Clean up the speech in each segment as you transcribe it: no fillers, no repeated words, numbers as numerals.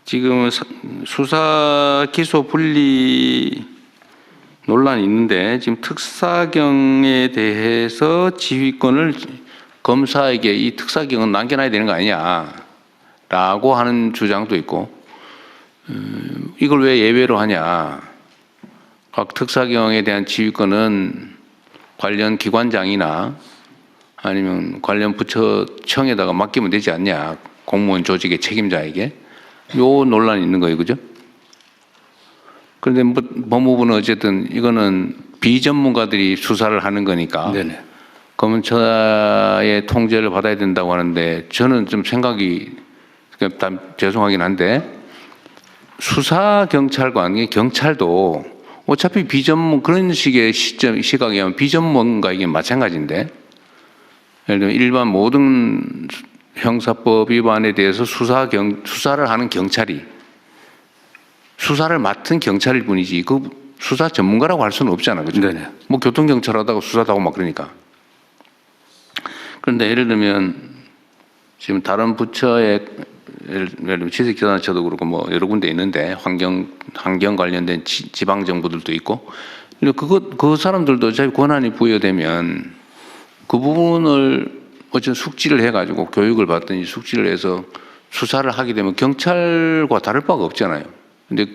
지금 수사 기소 분리 논란이 있는데 지금 특사경에 대해서 지휘권을 검사에게 이 특사경은 남겨놔야 되는 거 아니냐라고 하는 주장도 있고, 이걸 왜 예외로 하냐. 각 특사경에 대한 지휘권은 관련 기관장이나 아니면 관련 부처청에다가 맡기면 되지 않냐. 공무원 조직의 책임자에게. 요 논란이 있는 거예요. 그죠? 그런데 뭐 법무부는 어쨌든 이거는 비전문가들이 수사를 하는 거니까 네네. 검찰의 통제를 받아야 된다고 하는데, 저는 좀 생각이 죄송하긴 한데, 수사 경찰관, 경찰도 어차피 그런 식의 시각이면 비전문가에게 마찬가지인데, 예를 들면 일반 모든 형사법 위반에 대해서 수사를 하는 경찰이 수사를 맡은 경찰일 뿐이지 그 수사 전문가라고 할 수는 없잖아. 그죠? 네네. 뭐 교통경찰 하다가 수사도 하고 막 그러니까. 그런데 예를 들면 지금 다른 부처에 예를 들면 지식재산처도 그렇고 뭐 여러 군데 있는데 환경 관련된 지방 정부들도 있고, 그 사람들도 어차피 권한이 부여되면 그 부분을 어쨌든 숙지를 해가지고 교육을 받든지 숙지를 해서 수사를 하게 되면 경찰과 다를 바가 없잖아요. 근데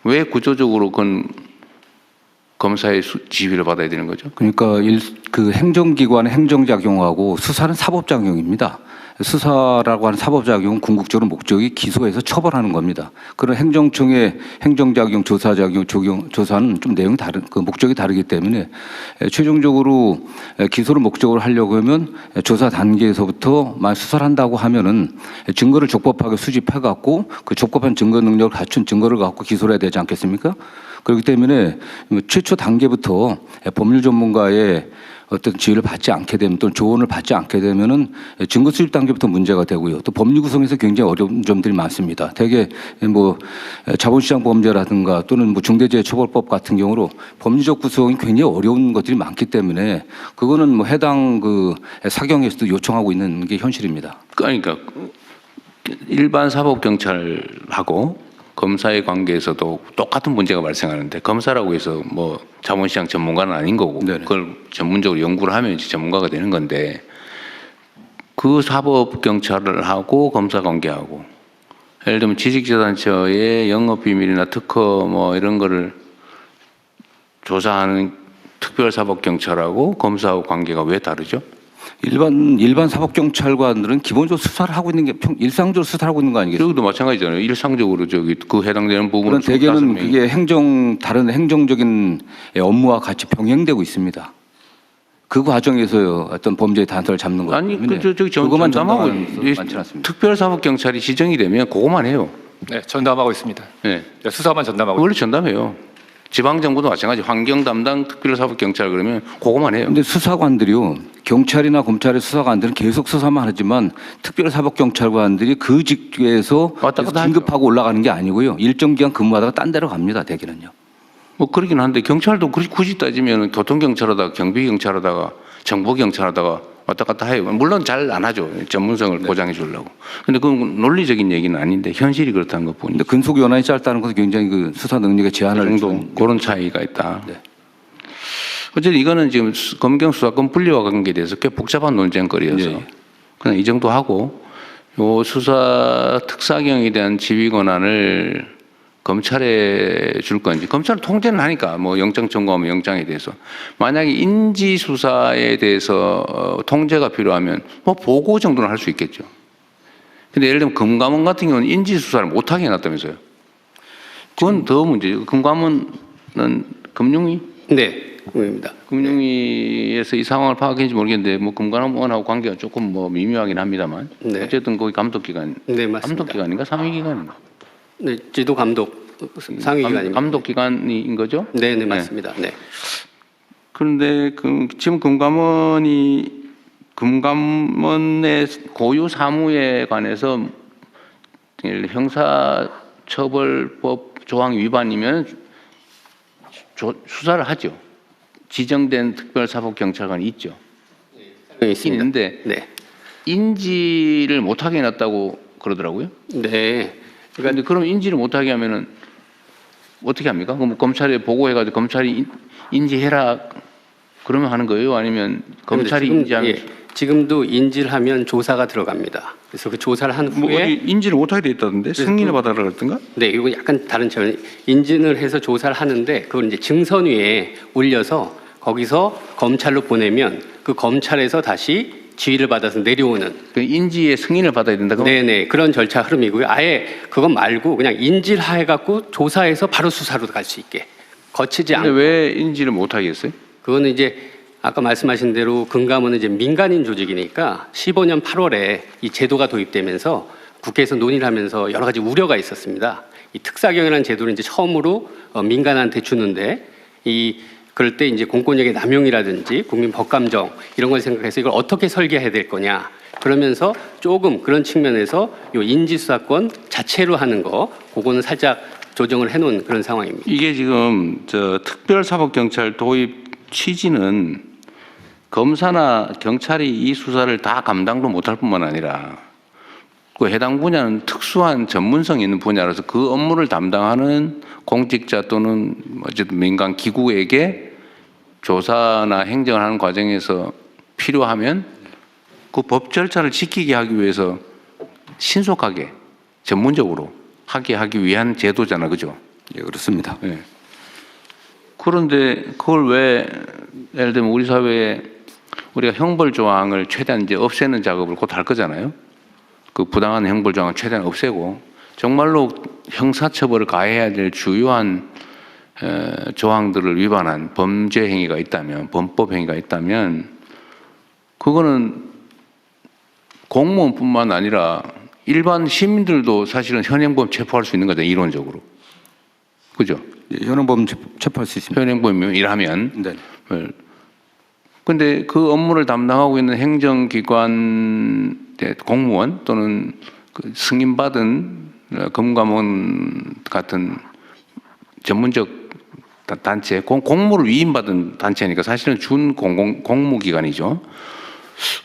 왜 구조적으로 그건 검사의 지휘를 받아야 되는 거죠? 그러니까 그 행정기관의 행정작용하고 수사는 사법작용입니다. 수사라고 하는 사법작용은 궁극적으로 목적이 기소해서 처벌하는 겁니다. 그런 행정청의 행정작용, 조사는 좀 내용이 그 목적이 다르기 때문에 최종적으로 기소를 목적으로 하려고 하면 조사 단계에서부터 만약 수사를 한다고 하면은 증거를 적법하게 수집해갖고 그 적법한 증거 능력을 갖춘 증거를 갖고 기소를 해야 되지 않겠습니까? 그렇기 때문에 최초 단계부터 법률 전문가의 어떤 지휘를 받지 않게 되면 또는 조언을 받지 않게 되면은 증거 수집 단계부터 문제가 되고요. 또 법률 구성에서 굉장히 어려운 점들이 많습니다. 대개 뭐 자본시장 범죄라든가 또는 뭐 중대재해처벌법 같은 경우로 법률적 구성이 굉장히 어려운 것들이 많기 때문에 그거는 뭐 해당 그 사경에서도 요청하고 있는 게 현실입니다. 그러니까 일반 사법경찰하고 검사의 관계에서도 똑같은 문제가 발생하는데, 검사라고 해서 뭐 자본시장 전문가는 아닌 거고, 네네. 그걸 전문적으로 연구를 하면 이제 전문가가 되는 건데, 그 사법경찰을 하고 검사 관계하고, 예를 들면 지식재산처의 영업비밀이나 특허 뭐 이런 거를 조사하는 특별사법경찰하고 검사하고 관계가 왜 다르죠? 일반 사법경찰관들은 기본적으로 수사를 하고 있는 게 일상적으로 수사를 하고 있는 거 아니겠습니까? 여기도 마찬가지잖아요. 일상적으로 그 해당되는 부분을 그런 대개는 그게 다른 행정적인 업무와 같이 병행되고 있습니다. 그 과정에서 어떤 범죄의 단서를 잡는 거 아니, 저기 그것만 전담하고 전담하고 많지 않습니다. 특별사법경찰이 지정이 되면 그것만 해요. 네, 전담하고 있습니다. 네. 수사만 전담하고 원래 전담해요. 지방정부도 마찬가지. 환경 담당 특별사법경찰 그러면 그것만 해요. 근데 수사관들이요, 경찰이나 검찰의 수사관들은 계속 수사만 하지만 특별사법경찰관들이 그 직위에서 왔다 갔다 긴급하고 올라가는 게 아니고요, 일정 기간 근무하다가 딴 데로 갑니다. 대개는요. 뭐 그러긴 한데 경찰도 굳이 따지면 교통경찰하다가 경비경찰하다가 정보경찰하다가 왔다 갔다 해요. 물론 잘 안 하죠. 전문성을 보장해 주려고. 근데 그건 논리적인 얘기는 아닌데 현실이 그렇다는 것 뿐이죠. 근데 근속 연한이 짧다는 것은 굉장히 그 수사 능력의 제한을 정도 그런 차이가 있다. 네. 어쨌든 이거는 지금 검경 수사권 분리와 관계에 대해서 꽤 복잡한 논쟁거리여서 네. 그냥 이 정도 하고, 요 수사 특사경에 대한 지휘 권한을 검찰에 줄 건지, 검찰은 통제는 하니까 뭐 영장 청구하면 영장에 대해서, 만약에 인지 수사에 대해서 통제가 필요하면 뭐 보고 정도는 할 수 있겠죠. 근데 예를 들면 금감원 같은 경우는 인지 수사를 못하게 해놨다면서요. 그건 더 문제죠. 금감원은 금융위? 네, 입니다. 금융위에서 이 상황을 파악했는지 모르겠는데, 뭐 금감원하고 관계가 조금 뭐 미묘하긴 합니다만, 네. 어쨌든 거기 감독기관, 네, 맞습니다. 감독기관인가 상위기관인가? 네, 지도 감독 상위기관입니다. 감독기관인 거죠? 네, 네, 맞습니다. 네. 그런데 지금 금감원의 고유 사무에 관해서 형사처벌법 조항 위반이면 수사를 하죠. 지정된 특별사법경찰관이 있죠. 네, 있습니다. 있는데 네. 인지를 못하게 해놨다고 그러더라고요. 네. 그런데 그럼 인지를 못하게 하면은 어떻게 합니까? 그럼 검찰에 보고해가지고 검찰이 인지해라 그러면 하는 거예요? 아니면 검찰이 지금, 인지하면 예, 지금도 인지를 하면 조사가 들어갑니다. 그래서 그 조사를 한 뭐 후에 어디 인지를 못하게 돼 있다던데 승인을 받아라 그랬던가? 네, 이거 약간 다른 차원. 인증을 해서 조사를 하는데 그걸 이제 증선 위에 올려서 거기서 검찰로 보내면 그 검찰에서 다시 지휘를 받아서 내려오는 그 인지의 승인을 받아야 된다고? 네네 그런 절차 흐름이고요. 아예 그것 말고 그냥 인지를 해갖고 조사해서 바로 수사로 갈 수 있게 거치지 근데 않고 왜 인지를 못하게 했어요? 그거는 이제 아까 말씀하신 대로 금감원은 이제 민간인 조직이니까 15년 8월에 이 제도가 도입되면서 국회에서 논의를 하면서 여러 가지 우려가 있었습니다. 이 특사경이라는 제도를 이제 처음으로 민간한테 주는데 그럴 때 이제 공권력의 남용이라든지 국민 법감정 이런 걸 생각해서 이걸 어떻게 설계해야 될 거냐 그러면서 조금 그런 측면에서 요 인지수사권 자체로 하는 거 그거는 살짝 조정을 해놓은 그런 상황입니다. 이게 지금 저 특별사법경찰 도입 취지는 검사나 경찰이 이 수사를 다 감당도 못할 뿐만 아니라 그 해당 분야는 특수한 전문성이 있는 분야라서 그 업무를 담당하는 공직자 또는 어쨌든 민간 기구에게 조사나 행정을 하는 과정에서 필요하면 그 법 절차를 지키게 하기 위해서 신속하게 전문적으로 하기 위한 제도잖아, 그죠? 예, 그렇습니다. 예. 그런데 그걸 왜 예를 들면 우리 사회에 우리가 형벌 조항을 최대한 이제 없애는 작업을 곧 할 거잖아요. 그 부당한 형벌 조항을 최대한 없애고 정말로 형사처벌을 가해야 될 주요한 조항들을 위반한 범죄 행위가 있다면, 범법 행위가 있다면 그거는 공무원뿐만 아니라 일반 시민들도 사실은 현행범 체포할 수 있는 거잖아요, 이론적으로. 그죠? 예, 현행범 체포할 수 있습니다. 현행범이면 일하면. 네. 근데 그 업무를 담당하고 있는 행정기관 공무원 또는 그 승인받은 금감원 같은 전문적 단체, 공무를 위임받은 단체니까 사실은 준 공무기관이죠.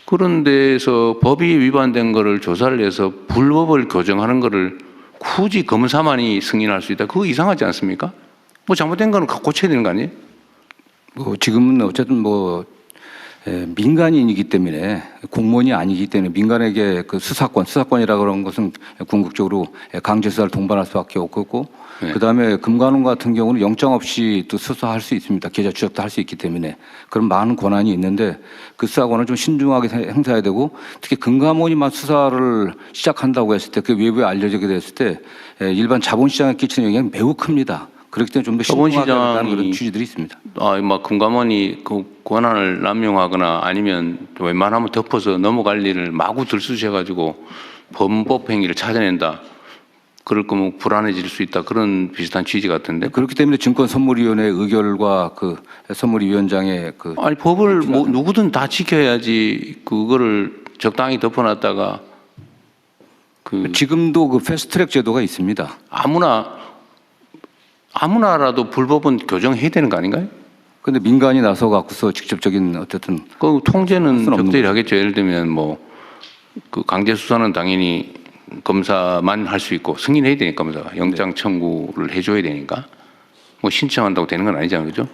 그런 데서 법이 위반된 거를 조사를 해서 불법을 교정하는 거를 굳이 검사만이 승인할 수 있다. 그거 이상하지 않습니까? 뭐 잘못된 거는 고쳐야 되는 거 아니에요? 뭐 지금은 어쨌든 민간인이기 때문에 공무원이 아니기 때문에 민간에게 그 수사권이라 그런 것은 궁극적으로 강제 수사를 동반할 수밖에 없고 네. 그다음에 금감원 같은 경우는 영장 없이 또 수사할 수 있습니다. 계좌 추적도 할 수 있기 때문에 그런 많은 권한이 있는데 그 수사권을 좀 신중하게 행사해야 되고 특히 금감원이만 수사를 시작한다고 했을 때 그 외부에 알려지게 됐을 때 일반 자본시장에 끼치는 영향이 매우 큽니다. 그렇기 때문에 좀 더 신중하게 하는 그런 취지들이 있습니다. 막 금감원이 그 권한을 남용하거나 아니면 웬만하면 덮어서 넘어갈 일을 마구 들쑤셔가지고 범법 행위를 찾아낸다. 그럴 거면 불안해질 수 있다. 그런 비슷한 취지 같은데. 그렇기 때문에 증권선물위원회 의결과 그 선물위원장의 그 아니 법을 뭐 누구든 다 지켜야지 그거를 적당히 덮어놨다가 지금도 그 패스트트랙 제도가 있습니다. 아무나라도 불법은 교정해야 되는 거 아닌가요? 근데 민간이 나서 갖고서 직접적인 어쨌든 그 통제는 수는 없는 적절히 하겠죠. 예를 들면 뭐 그 강제 수사는 당연히 검사만 할 수 있고 승인해야 되니까 검사가 영장 청구를 해줘야 되니까 뭐 신청한다고 되는 건 아니잖아요, 그죠?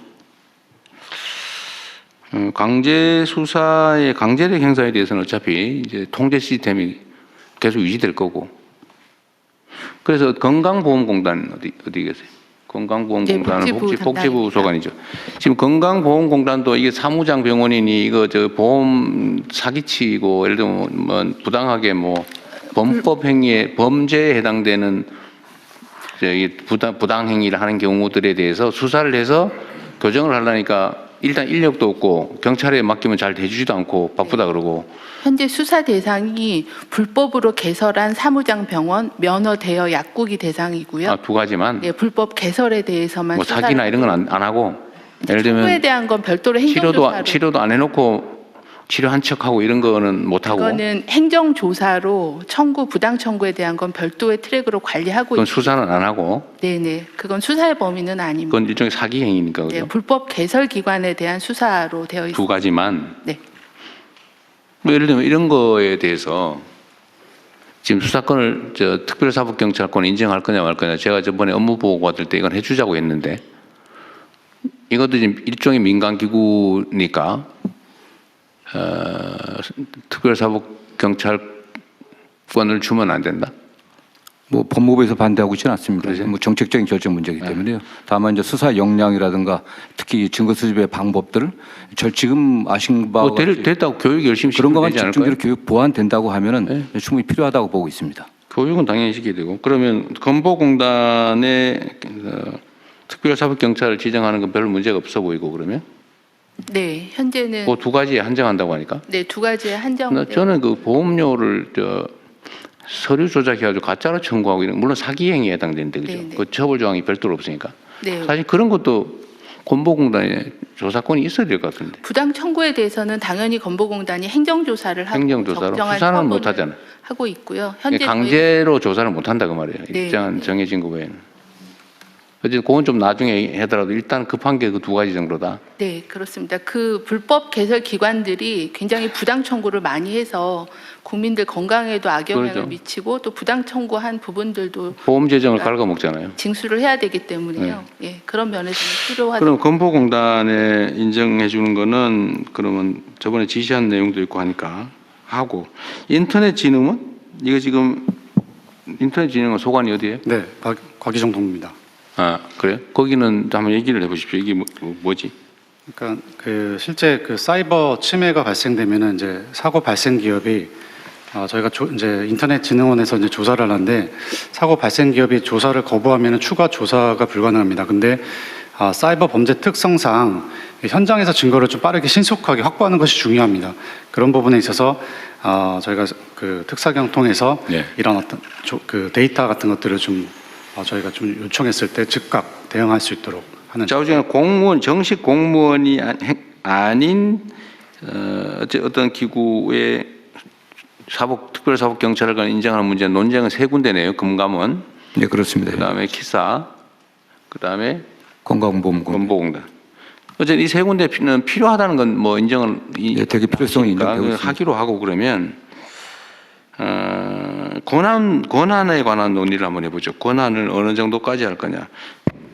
강제 수사의 강제력 행사에 대해서는 어차피 이제 통제 시스템이 계속 유지될 거고. 그래서 건강보험공단 어디 계세요? 건강보험공단은 네, 복지부 소관이죠. 지금 건강보험공단도 이게 사무장 병원이니 이거 저 보험 사기치고 예를 들면 뭐 부당하게 뭐 범법 행위에 범죄에 해당되는 저기 부당 행위를 하는 경우들에 대해서 수사를 해서 교정을 하려니까 일단 인력도 없고 경찰에 맡기면 잘 해주지도 않고 바쁘다 그러고. 현재 수사 대상이 불법으로 개설한 사무장 병원, 면허 대여 약국이 대상이고요. 두 가지만. 네, 불법 개설에 대해서만 뭐 사기나 이런 건 안 하고. 예를 들면 청구에 대한 건 별도로 행정조사로. 치료도 안 해놓고 치료한 척하고 이런 거는 못 하고. 그거는 행정조사로 부당 청구에 대한 건 별도의 트랙으로 관리하고 그건 있고. 수사는 안 하고. 네네, 그건 수사의 범위는 아닙니다. 그건 일종의 사기 행위니까 그죠? 네, 불법 개설 기관에 대한 수사로 되어 있습니다. 두 가지만. 네. 뭐 예를 들면 이런 거에 대해서 지금 수사권을 특별사법경찰권 인정할 거냐 말 거냐 제가 저번에 업무 보고 받을 때 이건 해주자고 했는데 이것도 지금 일종의 민간기구니까 특별사법경찰권을 주면 안 된다. 뭐 법무부에서 반대하고 있지는 않습니다. 뭐 정책적인 결정 문제이기 때문에요. 다만 이제 수사 역량이라든가 특히 증거 수집의 방법들을 지금 아신 바와 같이 됐다고 교육 열심히 그런 시키면 것만 되지 않을까요? 집중적으로 교육 보완된다고 하면은 충분히 필요하다고 보고 있습니다. 교육은 당연히 시켜야 되고 그러면 건보공단에 특별사법경찰을 지정하는 건 별 문제가 없어 보이고 그러면 네, 현재는 그 두 가지에 한정한다고 하니까 네, 두 가지의 한정. 저는 그 보험료를 서류 조작해가지고 가짜로 청구하고 이런 물론 사기 행위에 해당되는데 그죠? 네네. 그 처벌 조항이 별도로 없으니까 네. 사실 그런 것도 건보공단에 조사권이 있어야 될 것 같은데 부당 청구에 대해서는 당연히 건보공단이 행정조사를 하고 행정조사로 적정한 수사는 처분을 못 하잖아요. 하고 있고요. 현재 강제로 조사를 못 한다 그 말이에요. 네. 일정한 정해진 거 외에는. 어쨌든 그건 좀 나중에 하더라도 일단 급한 게 그 두 가지 정도다. 네, 그렇습니다. 그 불법 개설 기관들이 굉장히 부당 청구를 많이 해서 국민들 건강에도 악영향을 그렇죠. 미치고 또 부당 청구한 부분들도 보험 재정을 갉아먹잖아요. 징수를 해야 되기 때문에요. 예, 그런 면에서는 필요하다. 그럼 건보공단에 인정해 주는 거는 그러면 저번에 지시한 내용도 있고 하니까 하고 인터넷 진흥은 이거 지금 인터넷 진흥은 소관이 어디예요? 네, 과기정통부입니다. 아 그래요? 거기는 한번 얘기를 해보십시오. 이게 뭐지? 그러니까 그 실제 그 사이버 침해가 발생되면은 이제 사고 발생 기업이 저희가 이제 인터넷진흥원에서 이제 조사를 하는데 사고 발생 기업이 조사를 거부하면은 추가 조사가 불가능합니다. 근데 사이버 범죄 특성상 현장에서 증거를 좀 빠르게 신속하게 확보하는 것이 중요합니다. 그런 부분에 있어서 저희가 그 특사경 통해서 네. 이런 어떤 그 데이터 같은 것들을 좀 저희가 좀 요청했을 때 즉각 대응할 수 있도록 하는. 자우지간 공무원 정식 공무원이 아닌 어떤 기구의 특별사법경찰관 인정하는 문제 논쟁은 세 군데네요. 금감원, 네, 그렇습니다. 그다음에 키사, 그다음에 건강보험금. 건보공단. 어쨌든 이 세 군데는 필요하다는 건 뭐 인정을 네, 되게 필요성이 인정되고 있습니다. 하기로 하고 그러면 권한에 관한 논의를 한번 해보죠. 권한을 어느 정도까지 할 거냐.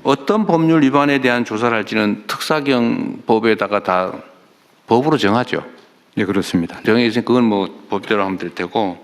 어떤 법률 위반에 대한 조사를 할지는 특사경법에다가 다 법으로 정하죠. 네, 그렇습니다. 정해서 그건 뭐 법대로 하면 될 테고